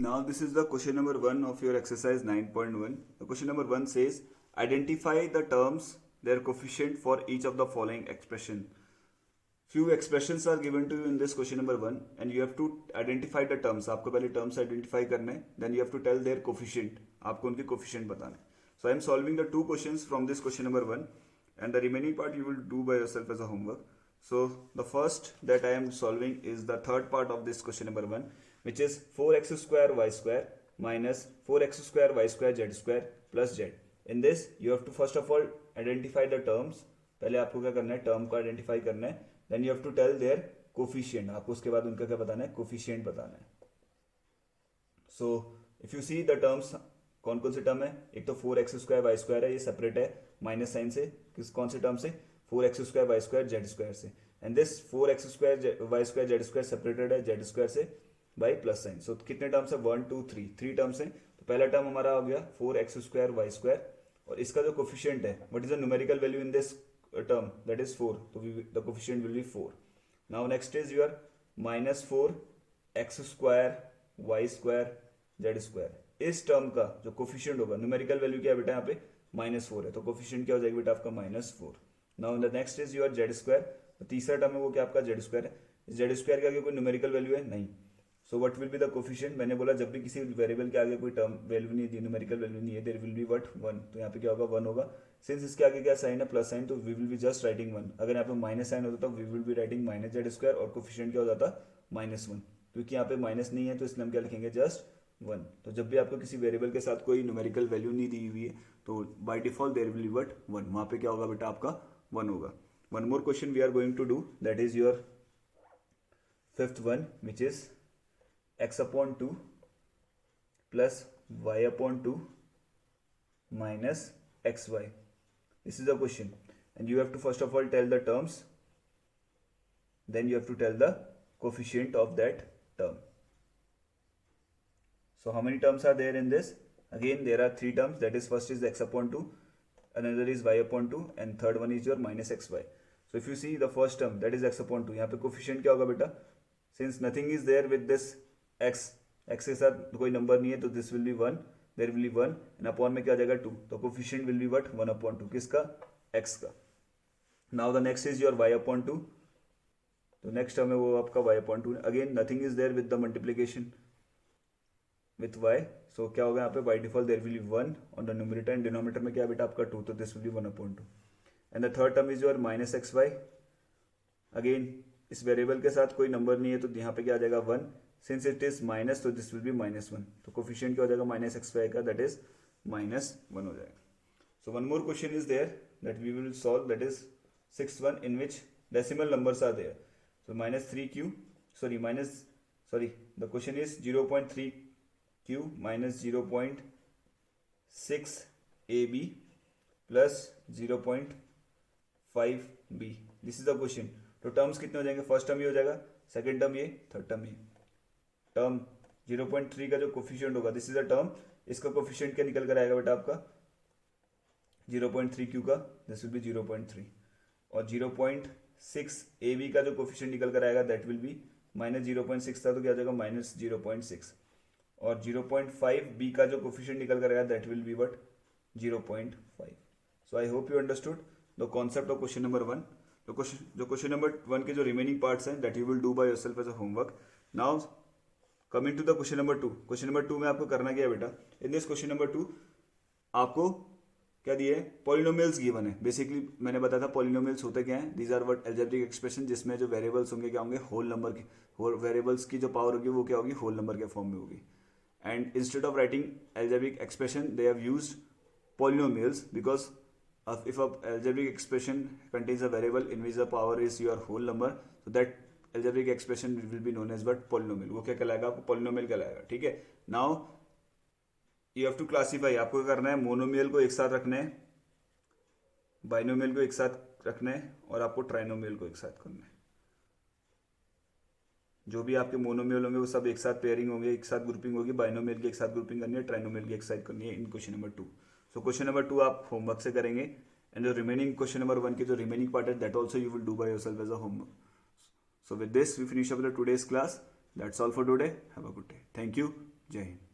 Now this is the question number 1 of your exercise 9.1. The question number 1 says identify the terms, their coefficient for each of the following expression. Few expressions are given to you in this question number 1 and you have to identify the terms. आपको पहले terms identify करने हैं, then you have to tell their coefficient. आपको उनके coefficient बताना है. So I am solving the two questions from this question number 1 and the remaining part you will do by yourself as a homework. So the first that I am solving is the third part of this question number 1, which is 4x square y square minus 4x square y square z square plus z. In this you have to first of all identify the terms. पहले आपको क्या करना है, term को identify करना है. Then you have to tell their coefficient. आपको उसके बाद उनका क्या बताना है, कोफिशिएंट बताना है. So if you see the terms, कौन कौन से टर्म है, एक तो 4x स्क्वायर वाई स्क्वायर है, ये सेपरेट है माइनस साइन से. किस कौन से टर्म से, 4x square y square z square से. And this 4x square y square z square separated है जेड स्क्वायर से बाई प्लस साइन. सो कितने टर्म्स है, 1 2 3, 3 टर्म्स है. तो पहला टर्म हमारा हो गया 4x स्क्वायर वाई स्क्वायर और इसका जो कोफिशिएंट है, what is the numerical value in this term, that is 4, so the coefficient will be 4. Now next is your minus 4 x square y square z square. इस term का जो coefficient होगा, numerical value क्या है बेटा, यहाँ पे -4 है, तो कोफिशिएंट क्या हो जाएगा बेटा आपका -4. Now the next is your z square. तो तीसरा टर्म है वो क्या आपका z स्क्वायर है. z स्क्वायर के आगे कोई न्यूमेरिकल वैल्यू है नहीं. So what will be the coefficient. मैंने बोला जब भी किसी वेरिएबल के आगे कोई टर्म वैल्यू नहीं दी, न्यूमेरिकल वैल्यू नहीं है, देयर विल बी व्हाट 1. तो यहाँ पे क्या होगा, 1 होगा. सिंस इसके आगे क्या साइन है, प्लस साइन, तो we will be just writing 1. अगर यहाँ पे माइनस साइन होता तो we will be writing minus z square और कोफिशिएंट क्या हो जाता, -1. क्योंकि यहाँ पे माइनस नहीं है तो इसलिए हम क्या लिखेंगे, जस्ट 1. तो जब भी आपको किसी वेरिएबल के साथ कोई न्यूमेरिकल वैल्यू नहीं दी हुई है तो by default there will be what 1. वहाँ पे क्या होगा बेटा आपका 1 होगा. One more question we are going to do, that is your fifth one, which is x upon 2 plus y upon 2 minus xy. This is the question and you have to first of all tell the terms, then you have to tell the coefficient of that term. So how many terms are there in this? Again there are 3 terms, that is first is x upon 2, another is y upon 2 and third one is your minus xy. So if you see the first term, that is x upon 2, यहाँ पे coefficient क्या होगा बेटा, since nothing is there with this x के साथ कोई number नहीं है तो this will be 1, there will be 1 and upon में क्या आ जाएगा 2. तो coefficient will be what 1 upon 2, किसका, x का. Now the next is your y upon 2. तो नेक्स्ट टर्म है वो आपका y upon 2. Again nothing is there with the multiplication with y, so क्या होगा यहाँ पे, by default there will be 1 on the numerator and denominator में क्या है बेटा आपका 2, तो this will be 1 upon 2. And the third term is your minus xy. Again इस वेरिएबल के साथ कोई नंबर नहीं है तो यहाँ पे क्या आ जाएगा 1. सिंस इट इज माइनस तो दिस विल बी -1, तो कोफिशिएंट क्या हो जाएगा माइनस xy का, दैट इज -1 हो जाएगा. So one more question is there that we will solve, that is sixth one, in which decimal numbers are there. So -3q, the question is 0.3q minus 0.6ab plus 0.5b. This is the question. तो terms कितने हो जाएंगे, first term ये हो जाएगा, second term ये, third term ये. Term 0.3 का जो कोफिशिएंट होगा, दिस इज अ टर्म, इसका कोफिशिएंट क्या निकल कर आएगा बेटा आपका 0.3q का, दिस विल बी 0.3. और 0.6ab का जो कोफिशिएंट निकल कर आएगा दैट विल बी -0.6 था तो क्या हो जाएगा -0.6. और 0.5b का जो कोफिशिएंट निकल कर आएगा that will be what 0.5. So I hope you understood the concept of question number 1. जो क्वेश्चन नंबर 1 के जो रिमेनिंग पार्ट्स हैं that you will do by yourself as a homework. Now coming to the question number 2. Question number 2 में आपको करना क्या है बेटा, इन दिस क्वेश्चन नंबर 2 आपको क्या दिए, पॉलिनोमियल्स गिवन है. बेसिकली मैंने बताया था पॉलिनोमियल्स होते क्या हैं, these are what algebraic expression, जिसमें जो वेरिएबल्स होंगे क्या होंगे, होल नंबर के, वेरिएबल्स की जो पावर होगी वो क्या होगी, होल नंबर के फॉर्म में होगी. And instead of writing algebraic expression they have used polynomials because if a algebraic expression contains a variable in which the power is your whole number, so that algebraic expression will be known as what, polynomial. वो क्या कहलाएगा, आपको polynomial कहलाएगा. ठीक है. now you have to classify, आपको क्या करना है, मोनोमियल को एक साथ रखना है, बाइनोमियल को एक साथ रखना है और आपको ट्राइनोमियल को एक साथ करना है. जो भी आपके मोनोमियल होंगे वो सब एक साथ पेयरिंग होंगे, एक साथ ग्रुपिंग होगी, बाइनोमियल की एक साथ ग्रुपिंग करनी है, ट्राइनोमियल की एक साथ करनी है in question number 2. So question number 2 आप होमवर्क से करेंगे एंड जो रिमेनिंग क्वेश्चन नंबर 1 की जो रिमेनिंग पार्ट है that also you will do by yourself as a homework. So with this we finish up the today's class. That's all for today. Have a good day. Thank you. जय हिंद।